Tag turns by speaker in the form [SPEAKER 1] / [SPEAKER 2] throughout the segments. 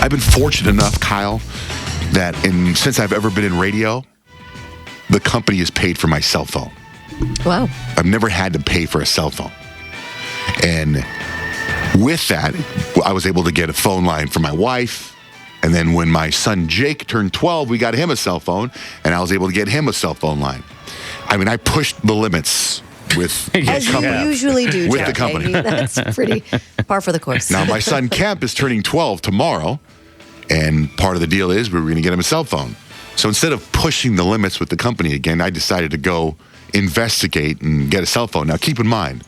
[SPEAKER 1] I've been fortunate enough, Kyle, that since I've ever been in radio, the company has paid for my cell phone.
[SPEAKER 2] Wow.
[SPEAKER 1] I've never had to pay for a cell phone. And with that, I was able to get a phone line for my wife. And then when my son Jake turned 12, we got him a cell phone, and I was able to get him a cell phone line. I mean, I pushed the limits with
[SPEAKER 2] As you usually do,
[SPEAKER 1] with
[SPEAKER 2] Johnjay.
[SPEAKER 1] the company.
[SPEAKER 2] That's pretty par for the course.
[SPEAKER 1] Now, my son Kemp is turning 12 tomorrow, and part of the deal is we were going to get him a cell phone. So instead of pushing the limits with the company again, I decided to go investigate and get a cell phone. Now, keep in mind,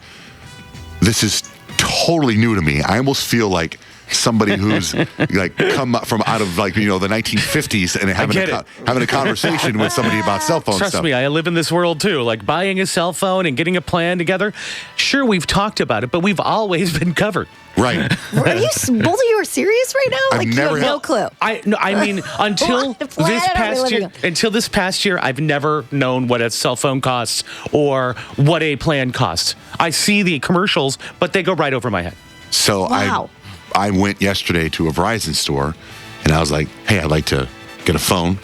[SPEAKER 1] this is totally new to me. I almost feel like somebody who's like come from out of the 1950s and having a conversation with somebody about cell phone
[SPEAKER 3] Trust
[SPEAKER 1] stuff.
[SPEAKER 3] me, I live in this world too. Like buying a cell phone and getting a plan together. Sure, we've talked about it, but we've always been covered.
[SPEAKER 1] Right.
[SPEAKER 2] Are you both of you are serious right now?
[SPEAKER 1] I've
[SPEAKER 2] Like
[SPEAKER 1] never
[SPEAKER 2] you have no clue.
[SPEAKER 3] I mean, until this past year, I've never known what a cell phone costs or what a plan costs. I see the commercials, but they go right over my head.
[SPEAKER 1] So
[SPEAKER 2] Wow.
[SPEAKER 1] I went yesterday to a Verizon store, and I was like, hey, I'd like to get a phone.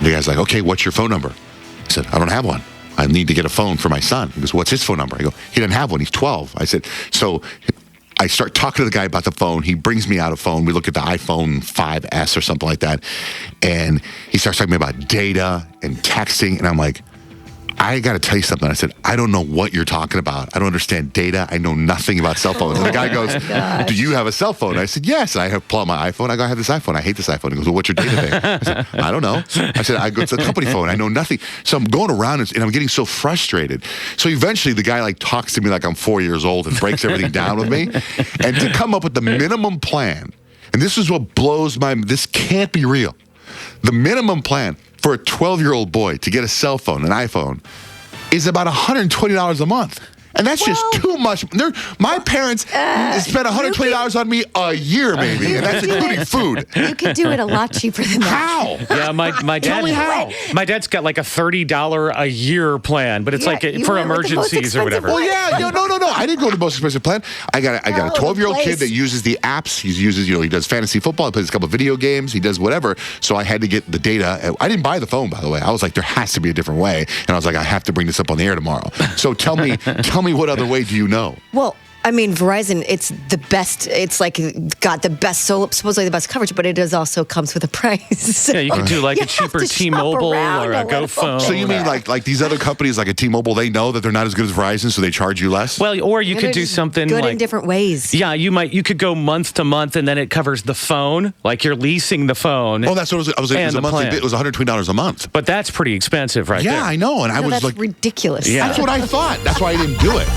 [SPEAKER 1] The guy's like, okay, what's your phone number? I said, I don't have one. I need to get a phone for my son. He goes, what's his phone number? I go, he doesn't have one. He's 12. I said, so I start talking to the guy about the phone. He brings me out a phone. We look at the iPhone 5S or something like that. And he starts talking about data and texting. And I'm like, I got to tell you something. I said, I don't know what you're talking about. I don't understand data. I know nothing about cell phones. And the guy goes, do you have a cell phone? I said, yes. I have pulled out my iPhone. I go, I have this iPhone. I hate this iPhone. He goes, well, what's your data thing? I said, I don't know. I said, it's a company phone. I know nothing. So I'm going around and I'm getting so frustrated. So eventually the guy talks to me like I'm 4 years old and breaks everything down with me. And to come up with the minimum plan, and this is what blows this can't be real. The minimum plan for a 12-year-old boy to get a cell phone, an iPhone, is about $120 a month. And that's just too much. My parents spent $120 on me a year, maybe, and that's including food.
[SPEAKER 2] You could do it a lot cheaper than that.
[SPEAKER 1] How?
[SPEAKER 3] Yeah, my dad.
[SPEAKER 1] Tell me how.
[SPEAKER 3] My dad's got like a $30 a year plan, but it's
[SPEAKER 2] You
[SPEAKER 3] for
[SPEAKER 2] went with the most
[SPEAKER 3] emergencies or whatever.
[SPEAKER 2] expensive
[SPEAKER 1] Well, yeah, no. I didn't go to the most expensive plan. I got a 12-year-old kid
[SPEAKER 2] place.
[SPEAKER 1] that uses the apps. He does fantasy football. He plays a couple of video games. He does whatever. So I had to get the data. I didn't buy the phone, by the way. I was like, there has to be a different way. And I was like, I have to bring this up on the air tomorrow. So tell me what other way do you know?
[SPEAKER 2] Well, I mean, Verizon, it's the best. It's got the best, supposedly the best coverage, but it also comes with a price.
[SPEAKER 3] Yeah, you can do like
[SPEAKER 2] You
[SPEAKER 3] a
[SPEAKER 2] have
[SPEAKER 3] cheaper
[SPEAKER 2] to shop
[SPEAKER 3] T-Mobile
[SPEAKER 2] around
[SPEAKER 3] or
[SPEAKER 2] a
[SPEAKER 3] a
[SPEAKER 2] little.
[SPEAKER 3] GoPhone.
[SPEAKER 1] So you mean like these other companies like a T-Mobile, they know that they're not as good as Verizon, so they charge you less?
[SPEAKER 3] Well, or you
[SPEAKER 2] They're
[SPEAKER 3] could do
[SPEAKER 2] just
[SPEAKER 3] something
[SPEAKER 2] good
[SPEAKER 3] like
[SPEAKER 2] in different ways.
[SPEAKER 3] Yeah, you could go month to month, and then it covers the phone, like you're leasing the phone.
[SPEAKER 1] Oh, that's what it was. It was a monthly bit. It was $120 a month.
[SPEAKER 3] But that's pretty expensive, right?
[SPEAKER 1] Yeah,
[SPEAKER 3] there.
[SPEAKER 1] I know. And I was
[SPEAKER 2] That's
[SPEAKER 1] like,
[SPEAKER 2] ridiculous.
[SPEAKER 3] Yeah.
[SPEAKER 1] that's what I thought. That's why I didn't do it.